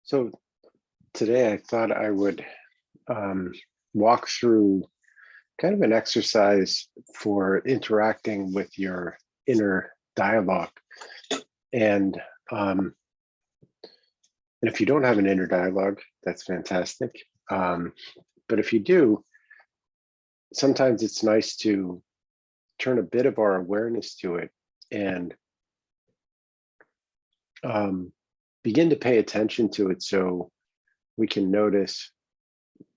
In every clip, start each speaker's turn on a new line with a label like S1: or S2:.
S1: So today I thought I would um, walk through kind of an exercise for interacting with your inner dialogue. And um, and if you don't have an inner dialogue, that's fantastic. But if you do, sometimes it's nice to turn a bit of our awareness to it and begin to pay attention to it so we can notice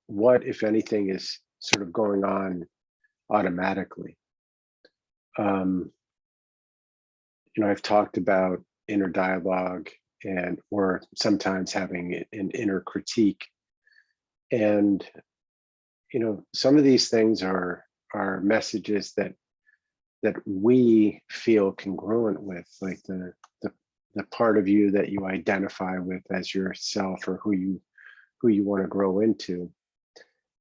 S1: what, if anything, is sort of going on automatically. I've talked about inner dialogue or sometimes having an inner critique. And, some of these things are messages that we feel congruent with, like the part of you that you identify with as yourself or who you want to grow into.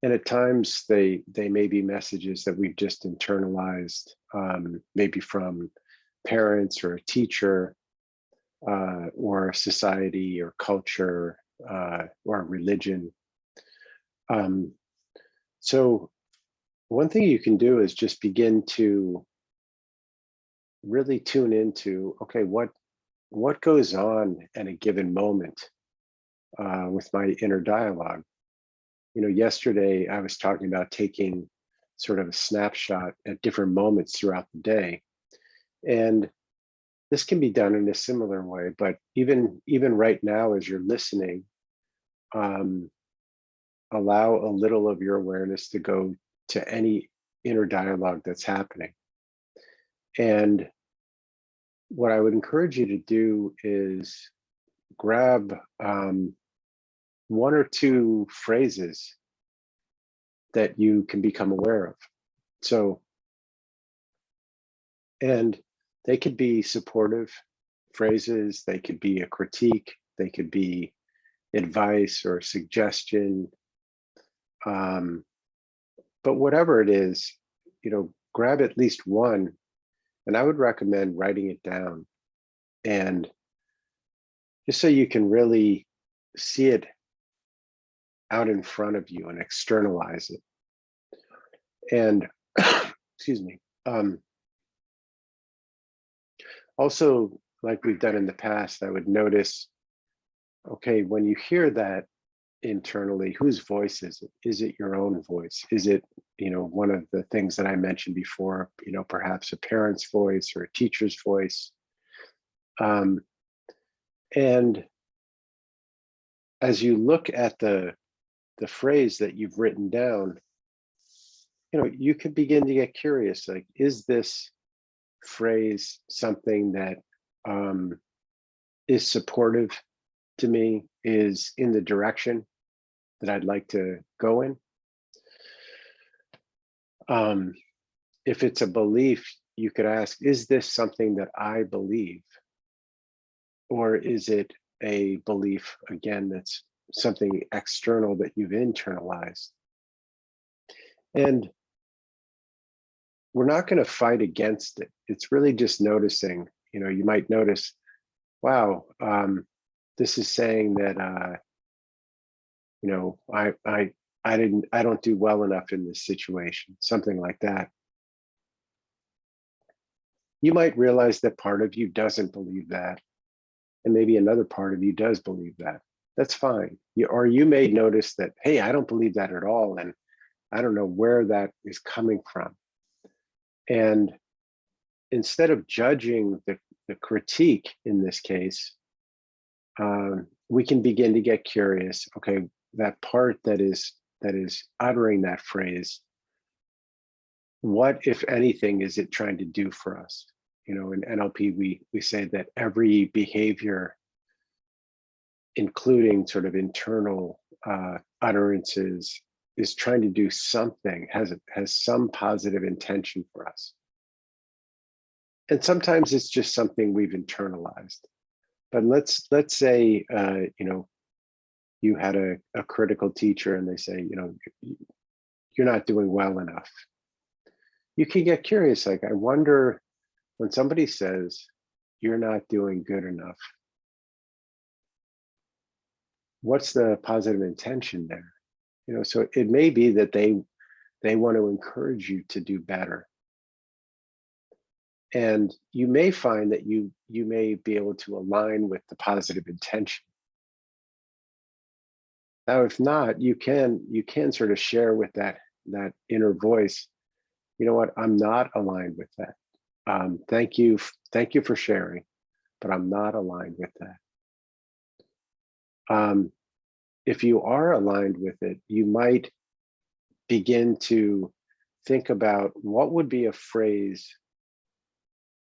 S1: And at times they may be messages that we've just internalized, maybe from parents or a teacher, or society or culture, or religion. So one thing you can do is just begin to really tune into, okay, what goes on at a given moment with my inner dialogue. Yesterday I was talking about taking sort of a snapshot at different moments throughout the day. And this can be done in a similar way, but even right now, as you're listening, allow a little of your awareness to go to any inner dialogue that's happening. And what I would encourage you to do is grab one or two phrases that you can become aware of. So, and they could be supportive phrases, they could be a critique, they could be advice or suggestion. But whatever it is, grab at least one. And I would recommend writing it down, and just so you can really see it out in front of you and externalize it. And excuse me. Also, like we've done in the past, I would notice, okay, when you hear that internally, whose voice is it? Is it your own voice? Is it, one of the things that I mentioned before, perhaps a parent's voice or a teacher's voice? And as you look at the phrase that you've written down, you could begin to get curious, like, is this phrase something that is supportive to me, is in the direction that I'd like to go in? If it's a belief, you could ask, is this something that I believe? Or is it a belief, again, that's something external that you've internalized? And we're not going to fight against it. It's really just noticing. You might notice, wow, this is saying that I don't do well enough in this situation, something like that. You might realize that part of you doesn't believe that, and maybe another part of you does believe that. That's fine. Or you may notice that, hey, I don't believe that at all, and I don't know where that is coming from. And instead of judging the critique in this case, we can begin to get curious. Okay, that part that is uttering that phrase, what, if anything, is it trying to do for us? In NLP, we say that every behavior, including sort of internal utterances, is trying to do something, has some positive intention for us. And sometimes it's just something we've internalized. But let's say you had a critical teacher and they say, you're not doing well enough. You can get curious, like, I wonder, when somebody says you're not doing good enough, what's the positive intention there? You know, so it may be that they want to encourage you to do better. And you may find that you may be able to align with the positive intention. Now, if not, you can sort of share with that inner voice, you know what, I'm not aligned with that. Thank you for sharing, but I'm not aligned with that. If you are aligned with it, you might begin to think about what would be a phrase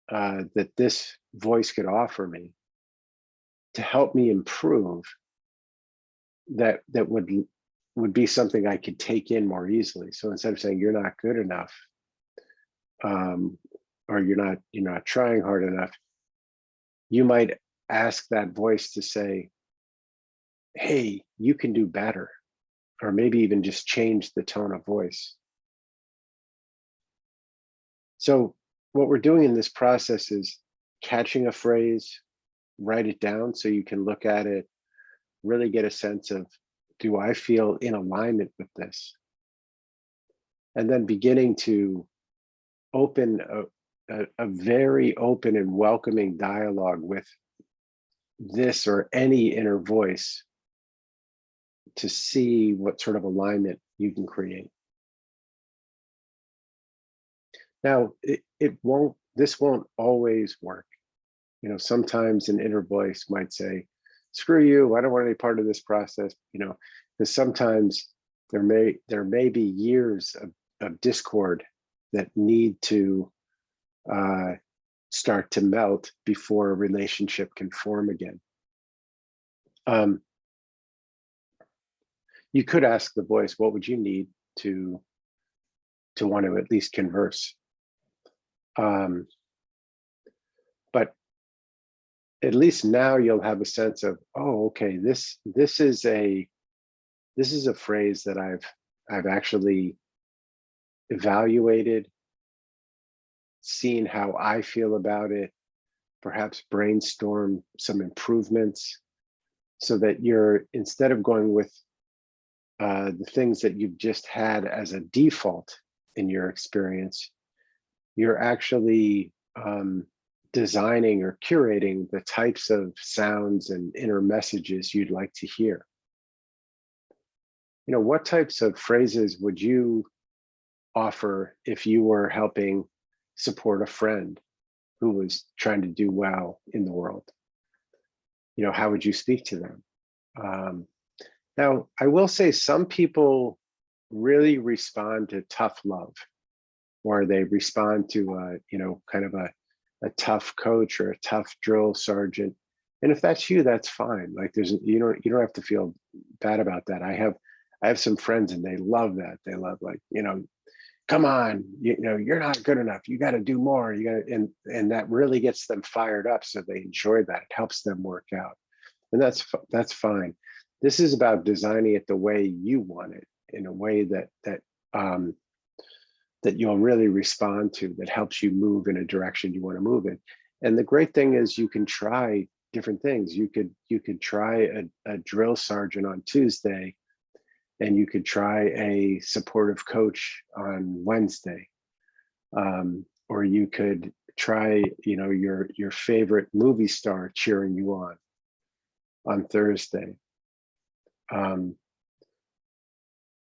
S1: that this voice could offer me to help me improve, that would be something I could take in more easily. So instead of saying you're not good enough, or you're not trying hard enough, you might ask that voice to say, hey, you can do better, or maybe even just change the tone of voice. So what we're doing in this process is catching a phrase, write it down so you can look at it, really get a sense of, do I feel in alignment with this? And then beginning to open a very open and welcoming dialogue with this or any inner voice to see what sort of alignment you can create. Now, this won't always work. You know, sometimes an inner voice might say, screw you, I don't want any part of this process, you know, because sometimes there may be years of discord that need to start to melt before a relationship can form again. You could ask the voice, what would you need to want to at least converse? But at least now you'll have a sense of, oh, okay, this is a phrase that I've actually evaluated, seen how I feel about it, perhaps brainstorm some improvements, so that you're, instead of going with the things that you've just had as a default in your experience, you're actually designing or curating the types of sounds and inner messages you'd like to hear. You know, what types of phrases would you offer if you were helping support a friend who was trying to do well in the world? You know, how would you speak to them? Now, I will say some people really respond to tough love, or they respond to you know, kind of a tough coach or a tough drill sergeant. And if that's you, that's fine. Like you don't have to feel bad about that. I have some friends and they love that. They love, like, you know, come on, you know, you're not good enough. You got to do more. You got to, and that really gets them fired up. So they enjoy that. It helps them work out. And that's fine. This is about designing it the way you want it, in a way that you'll really respond to, that helps you move in a direction you want to move in. And the great thing is you can try different things. You could try a drill sergeant on Tuesday, and you could try a supportive coach on Wednesday, or you could try, you know, your favorite movie star cheering you on Thursday.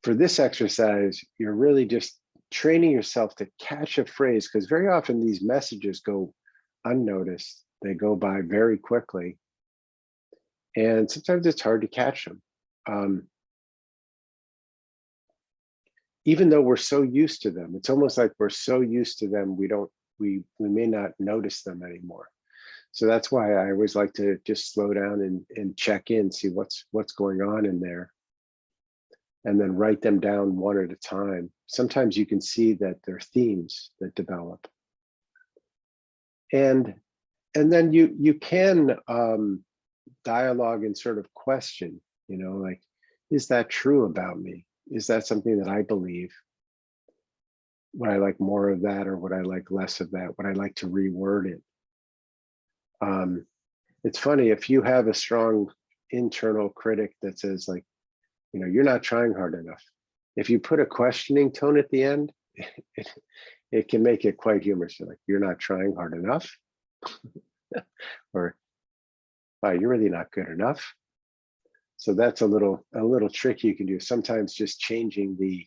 S1: For this exercise, you're really just training yourself to catch a phrase, because very often these messages go unnoticed. They go by very quickly, and sometimes it's hard to catch them. Even though we're so used to them, it's almost like we're so used to them, we may not notice them anymore. So that's why I always like to just slow down and check in, see what's going on in there, and then write them down one at a time. Sometimes you can see that they're themes that develop. And then you can dialogue and sort of question, you know, like, is that true about me? Is that something that I believe? Would I like more of that, or would I like less of that? Would I like to reword it? It's funny, if you have a strong internal critic that says like, you're not trying hard enough. If you put a questioning tone at the end, it can make it quite humorous. You're like, you're not trying hard enough, or wow, you're really not good enough. So that's a little trick you can do. Sometimes just changing the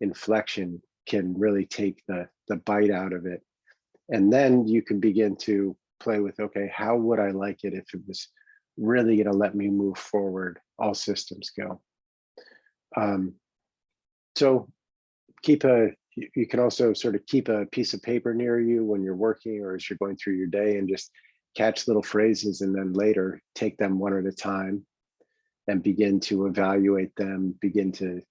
S1: inflection can really take the bite out of it. And then you can begin to play with, okay, how would I like it if it was really going to let me move forward, all systems go. So you can also sort of keep a piece of paper near you when you're working or as you're going through your day, and just catch little phrases, and then later take them one at a time and begin to evaluate them, begin to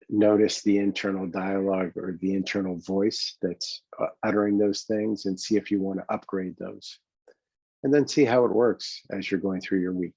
S1: notice the internal dialogue or the internal voice that's uttering those things, and see if you want to upgrade those. And then see how it works as you're going through your week.